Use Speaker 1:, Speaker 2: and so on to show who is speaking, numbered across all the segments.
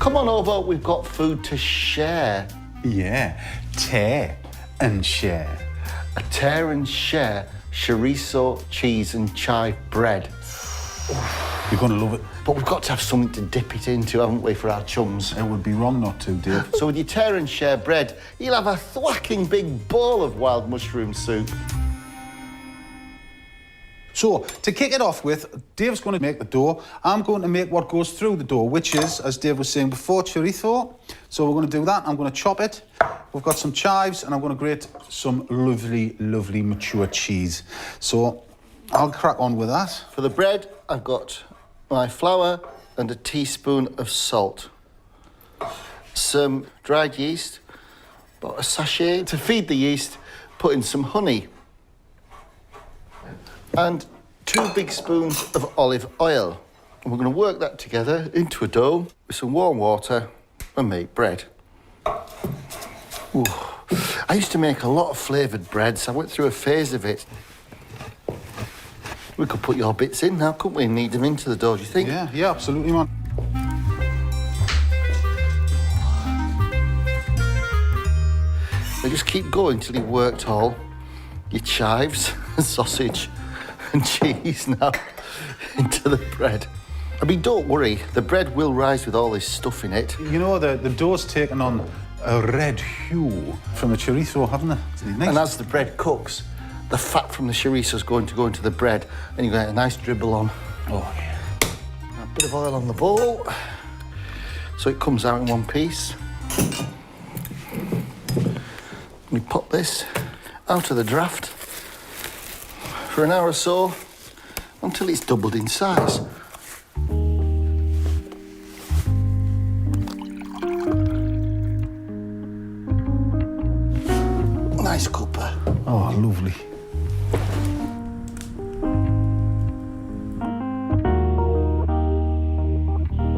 Speaker 1: Come on over, we've got food to share.
Speaker 2: Yeah, tear and share.
Speaker 1: A tear and share chorizo, cheese and chive bread.
Speaker 2: You're going to love it.
Speaker 1: But we've got to have something to dip it into, haven't we, for our chums?
Speaker 2: It would be wrong not to, Dave.
Speaker 1: So with your tear and share bread, you'll have a thwacking big bowl of wild mushroom soup.
Speaker 2: So, to kick it off with, Dave's going to make the dough. I'm going to make what goes through the dough, which is, as Dave was saying before, chorizo. So we're going to do that. I'm going to chop it. We've got some chives, and I'm going to grate some lovely, lovely mature cheese. So, I'll crack on with that.
Speaker 1: For the bread, I've got my flour and a teaspoon of salt. Some dried yeast, about a sachet. To feed the yeast, put in some honey. And 2 big spoons of olive oil. And we're going to work that together into a dough with some warm water and make bread. Ooh. I used to make a lot of flavoured breads. I went through a phase of it. We could put your bits in now, couldn't we? Knead them into the dough, do you think?
Speaker 2: Yeah, absolutely, man.
Speaker 1: Now just keep going till you've worked all your chives and sausage and cheese now into the bread. I mean, don't worry, the bread will rise with all this stuff in it.
Speaker 2: You know, the dough's taken on a red hue from the chorizo, haven't it? Nice.
Speaker 1: And as the bread cooks, the fat from the chorizo is going to go into the bread and you get a nice dribble on.
Speaker 2: Oh, yeah.
Speaker 1: A bit of oil on the bowl so it comes out in one piece. We pop this out of the draft for an hour or so until it's doubled in size. Nice cuppa.
Speaker 2: Oh, lovely.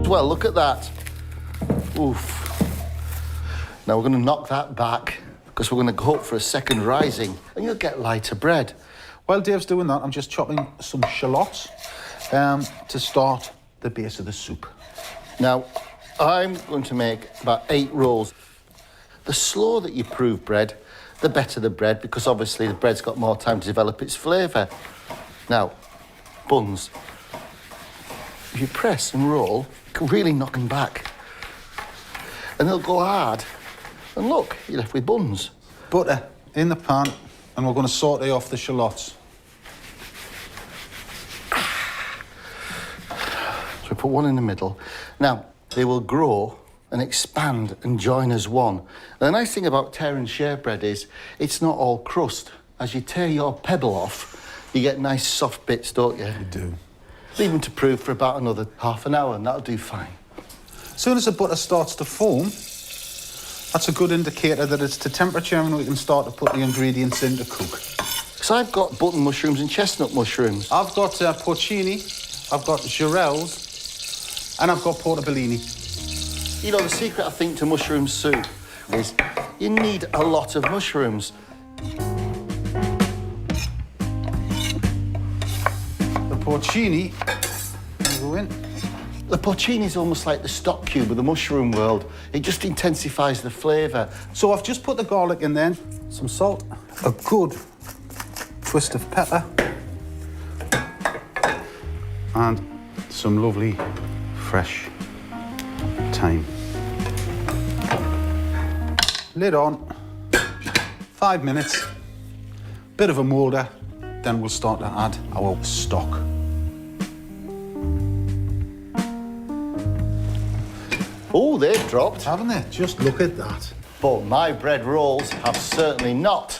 Speaker 1: Well, look at that. Oof. Now we're going to knock that back because we're going to hope for a second rising and you'll get lighter bread.
Speaker 2: While Dave's doing that, I'm just chopping some shallots to start the base of the soup.
Speaker 1: Now, I'm going to make about 8 rolls. The slower that you prove bread, the better the bread, because obviously the bread's got more time to develop its flavour. Now, buns. If you press and roll, you can really knock them back. And they'll go hard. And look, you're left with buns.
Speaker 2: Butter in the pan, and we're going to saute off the shallots.
Speaker 1: So we put one in the middle. Now, they will grow and expand and join as one. And the nice thing about tear and share bread is it's not all crust. As you tear your pebble off, you get nice soft bits, don't you?
Speaker 2: You do.
Speaker 1: Leave them to prove for about another half an hour and that'll do fine.
Speaker 2: As soon as the butter starts to foam, that's a good indicator that it's to temperature and we can start to put the ingredients in to cook.
Speaker 1: So I've got button mushrooms and chestnut mushrooms.
Speaker 2: I've got porcini, I've got girelles, and I've got portobellini.
Speaker 1: You know, the secret, I think, to mushroom soup is you need a lot of mushrooms.
Speaker 2: The porcini will go in.
Speaker 1: The porcini is almost like the stock cube of the mushroom world. It just intensifies the flavour.
Speaker 2: So I've just put the garlic in there, some salt, a good twist of pepper, and some lovely fresh thyme. Lid on, 5 minutes, bit of a moulder, then we'll start to add our stock.
Speaker 1: Oh, they've dropped.
Speaker 2: Haven't they? Just look at that.
Speaker 1: But my bread rolls have certainly not.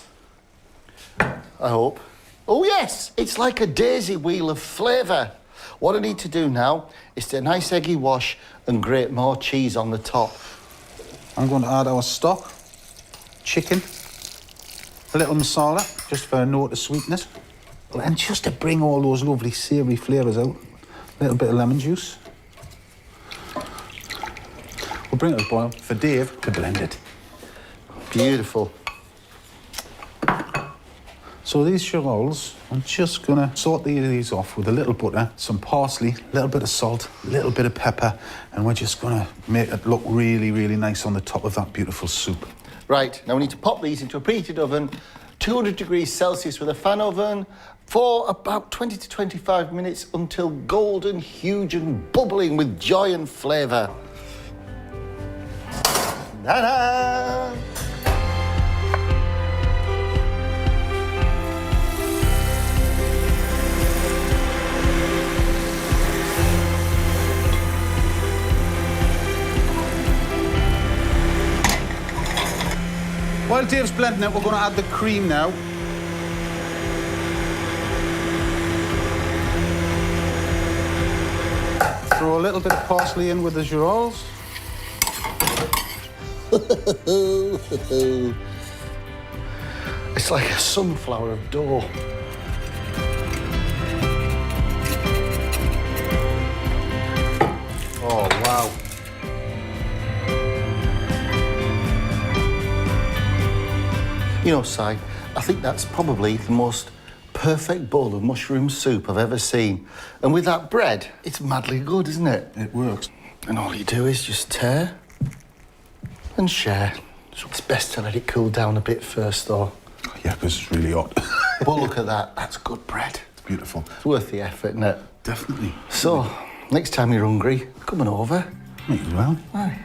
Speaker 1: I hope. Oh, yes, it's like a daisy wheel of flavour. What I need to do now is do a nice eggy wash and grate more cheese on the top.
Speaker 2: I'm going to add our stock, chicken, a little masala, just for a note of sweetness. And just to bring all those lovely savoury flavours out, a little bit of lemon juice. We'll bring it to a boil for Dave to blend it.
Speaker 1: Beautiful.
Speaker 2: So these chorizo, I'm just gonna saute these off with a little butter, some parsley, a little bit of salt, a little bit of pepper, and we're just gonna make it look really, really nice on the top of that beautiful soup.
Speaker 1: Right, now we need to pop these into a preheated oven, 200 degrees Celsius with a fan oven, for about 20 to 25 minutes until golden, huge and bubbling with joy and flavour. Ta-da!
Speaker 2: While Dave's blending it, we're going to add the cream now. Throw a little bit of parsley in with the chorizo.
Speaker 1: It's like a sunflower of dough. Oh, wow. You know, Si, I think that's probably the most perfect bowl of mushroom soup I've ever seen. And with that bread, it's madly good, isn't it?
Speaker 2: It works.
Speaker 1: And all you do is just tear and share. So it's best to let it cool down a bit first, though.
Speaker 2: Yeah, because it's really hot.
Speaker 1: But look at that, that's good bread.
Speaker 2: It's beautiful.
Speaker 1: It's worth the effort, isn't it?
Speaker 2: Definitely.
Speaker 1: So, next time you're hungry, come on over.
Speaker 2: Might as well.
Speaker 1: Aye.